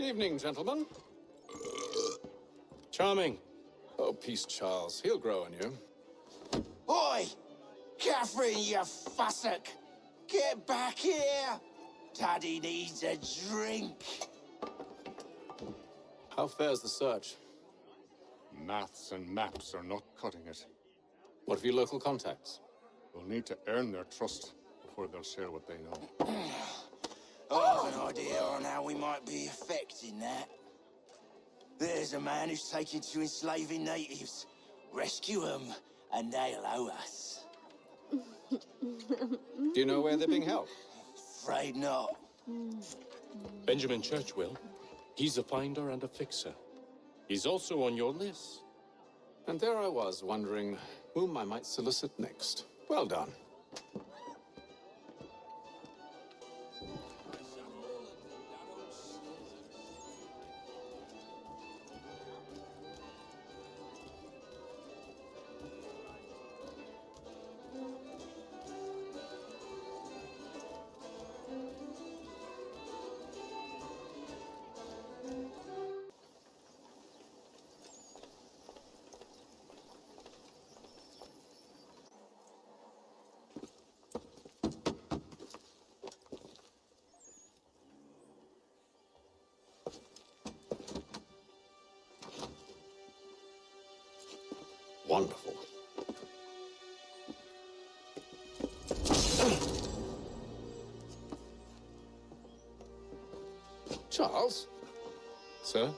evening, gentlemen. Charming. Oh, peace, Charles. He'll grow on you. Oi! Catherine, you fussock! Get back here! Daddy needs a drink. How fares the search? Maths and maps are not cutting it. What of your local contacts? We'll need to earn their trust before they'll share what they know. I have an idea on how we might be affecting that. There's a man who's taken to enslaving natives. Rescue them, and they'll owe us. Do you know where they're being held? Afraid not. Benjamin Churchwill. He's a finder and a fixer. He's also on your list. And there I was, wondering whom I might solicit next. Well done. Wonderful. Charles? Sir?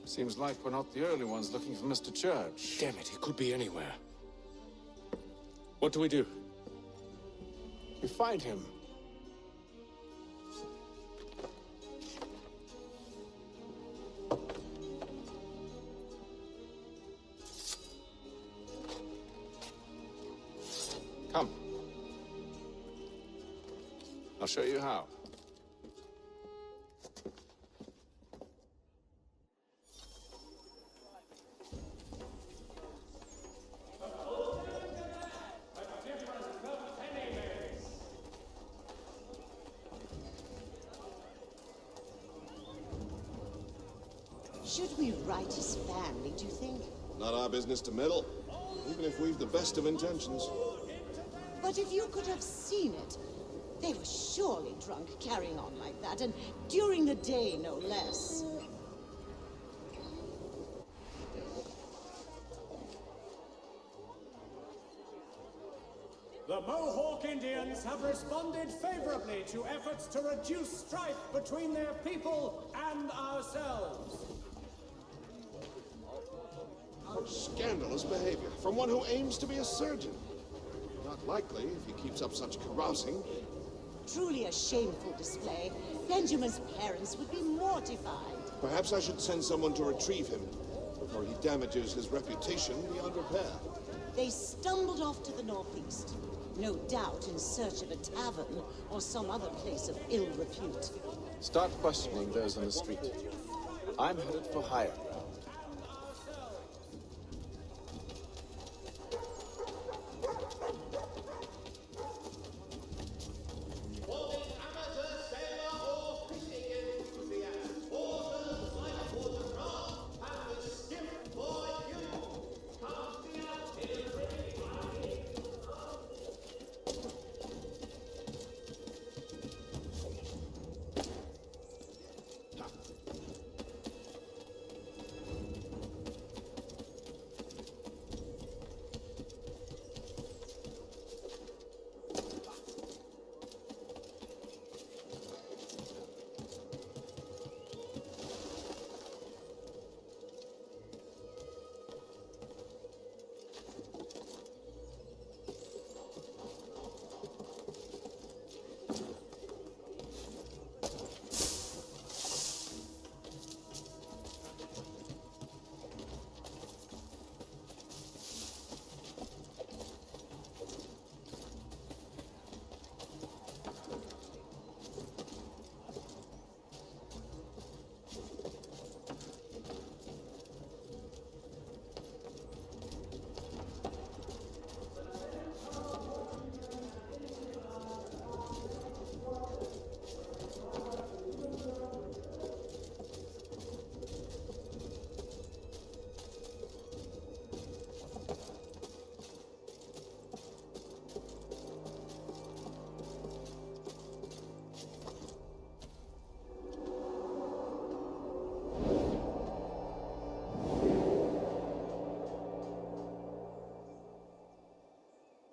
Seems like we're not the only ones looking for Mr. Church. Damn it, he could be anywhere. What do we do? We find him. Come. I'll show you how. Should we write his family, do you think? Not our business to meddle, even if we've the best of intentions. But if you could have seen it, they were surely drunk carrying on like that, and during the day, no less. The Mohawk Indians have responded favorably to efforts to reduce strife between their people and ourselves. Scandalous behavior from one who aims to be a surgeon. Not likely if he keeps up such carousing. Truly a shameful display. Benjamin's parents would be mortified. Perhaps I should send someone to retrieve him before he damages his reputation beyond repair. They stumbled off to the northeast, no doubt in search of a tavern or some other place of ill repute. Start questioning those on the street. I'm headed for higher ground.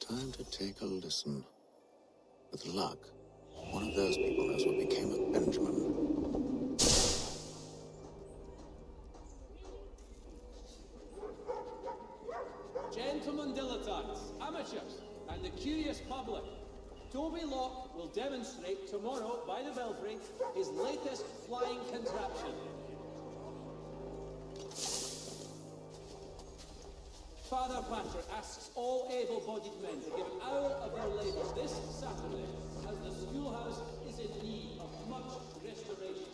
Time to take a listen. With luck, one of those people knows what became of Benjamin. Gentlemen dilettantes, amateurs, and the curious public, Toby Locke will demonstrate tomorrow by the Belfry his latest flying contraption. Father Patrick asks all able-bodied men to give an hour of their labour this Saturday, as the schoolhouse is in need of much restoration.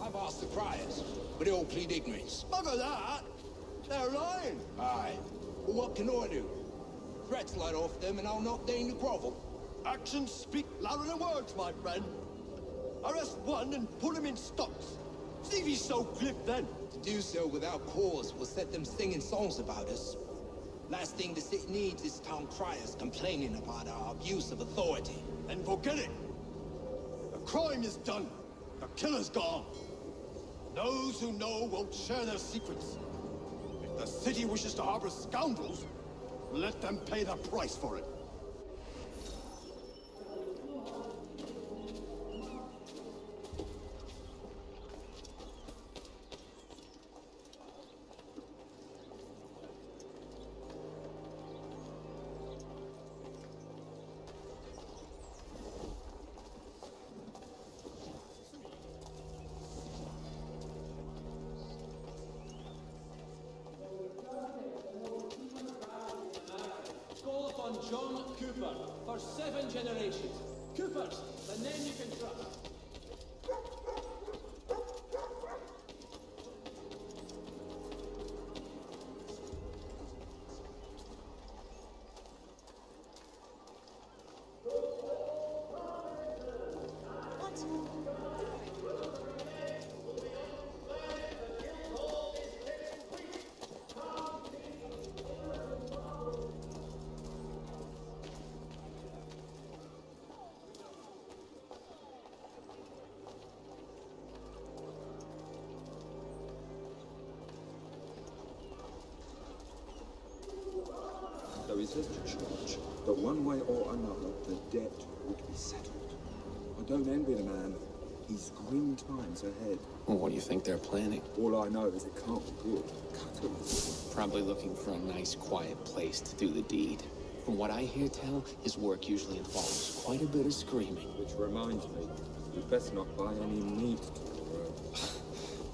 I've asked the criers, but they all plead ignorance. Bugger that! They're lying! Aye. Well, what can I do? Threats let off them and I'll not deign to grovel. Actions speak louder than words, my friend. Arrest one and put him in stocks. See if he's so glib then. To do so without cause will set them singing songs about us. Last thing the city needs is town criers complaining about our abuse of authority. Then forget it. The crime is done. The killer's gone. Those who know won't share their secrets. If the city wishes to harbor scoundrels, let them pay the price for it. Call upon John Cooper for 7 generations. Coopers, the name you can trust. There is a church that one way or another the debt would be settled. I don't envy the man. He's grim times ahead. Well, what do you think they're planning? All I know is it can't be good. Catalyst. Probably looking for a nice, quiet place to do the deed. From what I hear tell, his work usually involves quite a bit of screaming. Which reminds me, we'd best not buy any meat to the road.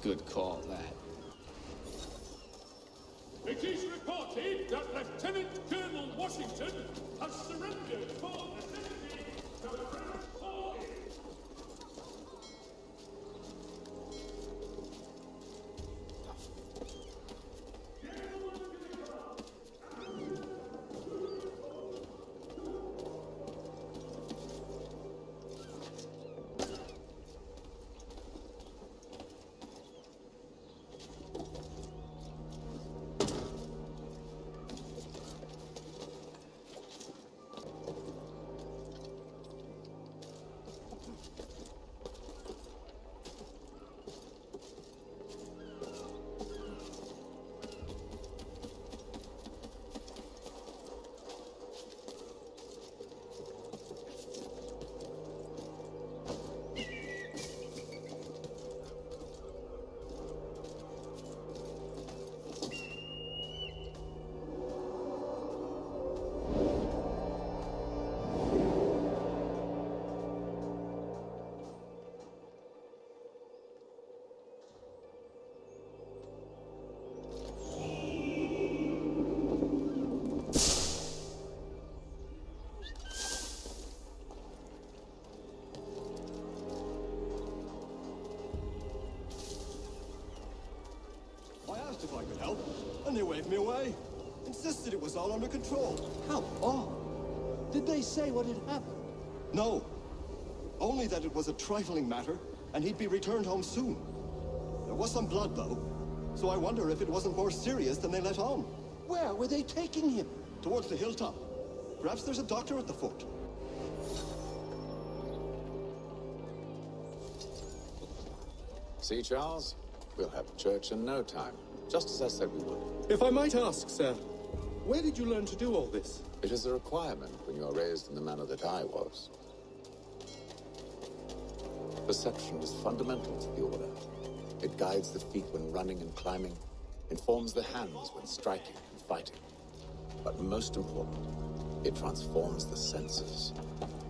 Good call, that. It is reported that Lieutenant Colonel Washington has surrendered for the city to the French army. Then they waved me away. Insisted it was all under control. How odd. Did they say what had happened? No. Only that it was a trifling matter, and he'd be returned home soon. There was some blood, though. So I wonder if it wasn't more serious than they let on. Where were they taking him? Towards the hilltop. Perhaps there's a doctor at the fort. See, Charles? We'll have church in no time, just as I said we would. If I might ask, sir, where did you learn to do all this? It is a requirement when you are raised in the manner that I was. Perception is fundamental to the order. It guides the feet when running and climbing, informs the hands when striking and fighting. But most important, it transforms the senses,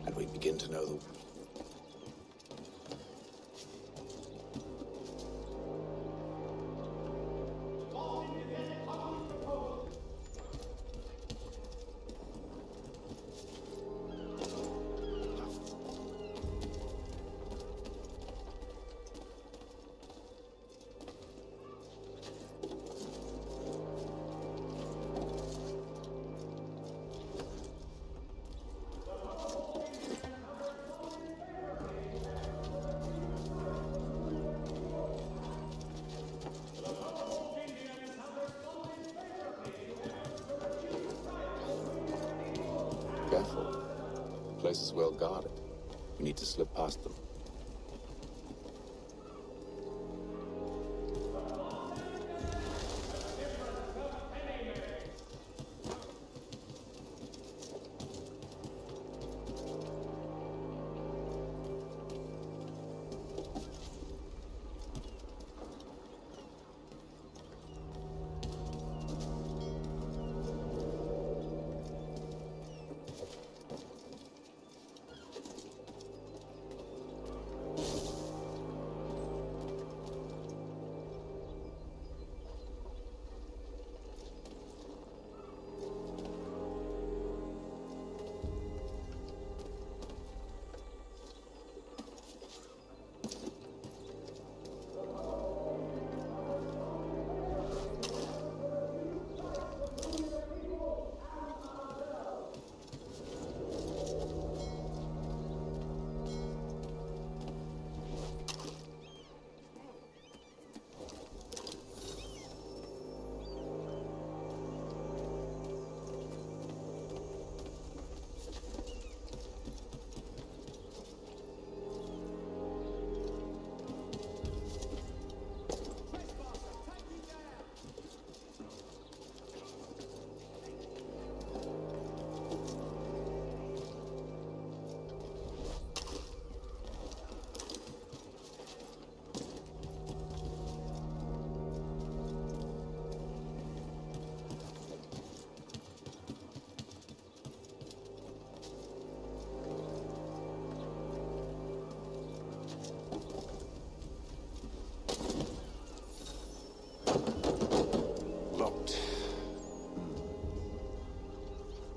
and we begin to know the Careful. The place is well guarded. We need to slip past them.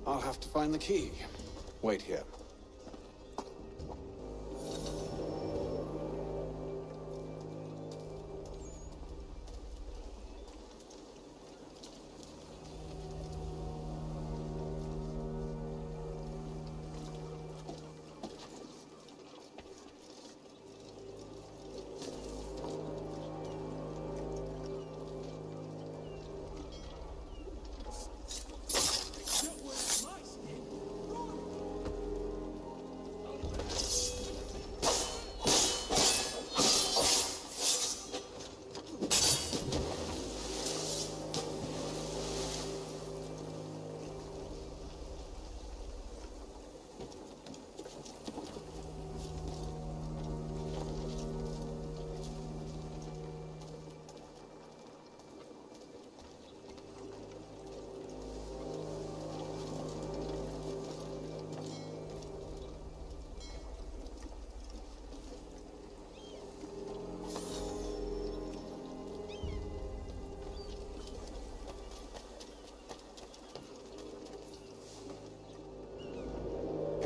I'll have to find the key. Wait here.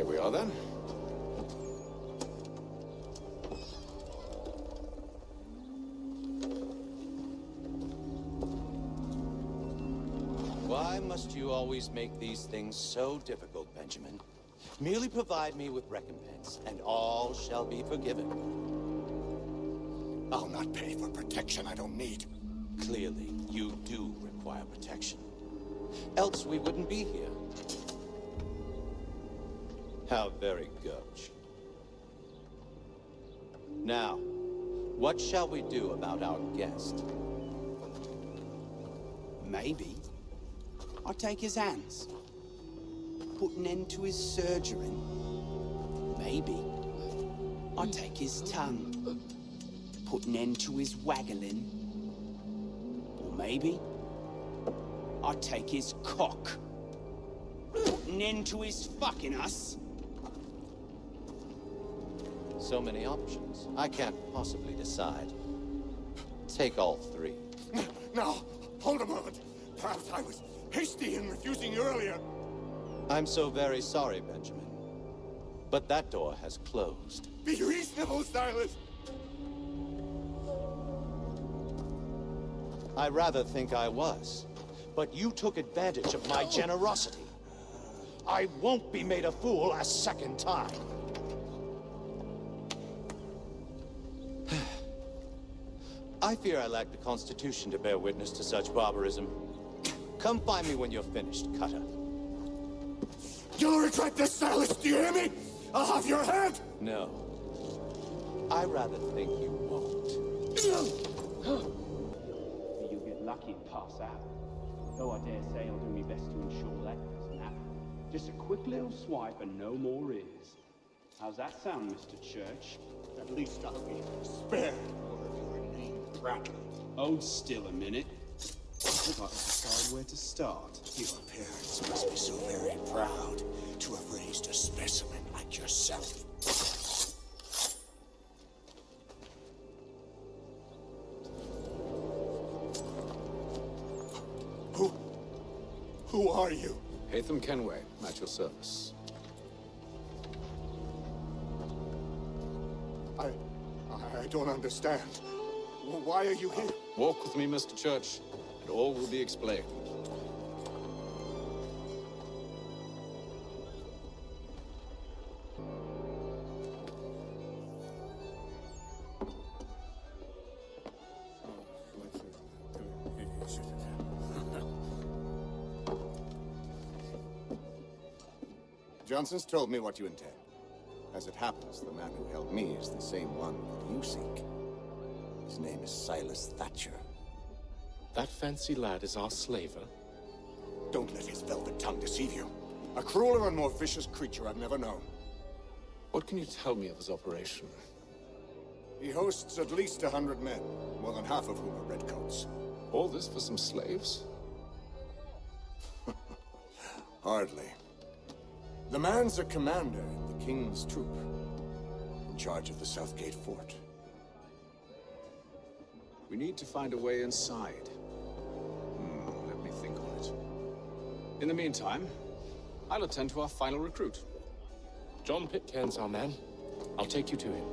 Here we are then. Why must you always make these things so difficult, Benjamin? Merely provide me with recompense, and all shall be forgiven. I'll not pay for protection I don't need. Clearly, you do require protection. Else we wouldn't be here. How very gauche. Now, what shall we do about our guest? Maybe I'll take his hands. Put an end to his surgering. Maybe I'll take his tongue. Put an end to his waggling. Or maybe I'll take his cock. Put an end to his fucking us. So many options. I can't possibly decide. Take all three. Now, hold a moment. Perhaps I was hasty in refusing you earlier. I'm so very sorry, Benjamin. But that door has closed. Be reasonable, Silas. I rather think I was. But you took advantage of my generosity. I won't be made a fool a second time. I fear I lack the constitution to bear witness to such barbarism. Come find me when you're finished, Cutter. You'll regret this, Silas, do you hear me? I'll have your head! No. I rather think you won't. You'll get lucky and pass out. Though I dare say I'll do my best to ensure that doesn't happen. Just a quick little swipe and no more is. How's that sound, Mr. Church? At least I'll be spared more of your inane prattle. Hold still a minute. I'd like to decide where to start. Your parents must be so very proud to have raised a specimen like yourself. Who are you? Hatham Kenway, at your service. I don't understand. Why are you here? Walk with me, Mr. Church, and all will be explained. Johnson's told me what you intend. As it happens, the man who held me is the same one that you seek. His name is Silas Thatcher. That fancy lad is our slaver? Don't let his velvet tongue deceive you. A crueler and more vicious creature I've never known. What can you tell me of his operation? He hosts at least 100 men, more than half of whom are redcoats. All this for some slaves? Hardly. The man's a commander in the King's troop, in charge of the Southgate Fort. We need to find a way inside. Let me think on it. In the meantime, I'll attend to our final recruit. John Pitcairn's our man. I'll take you to him.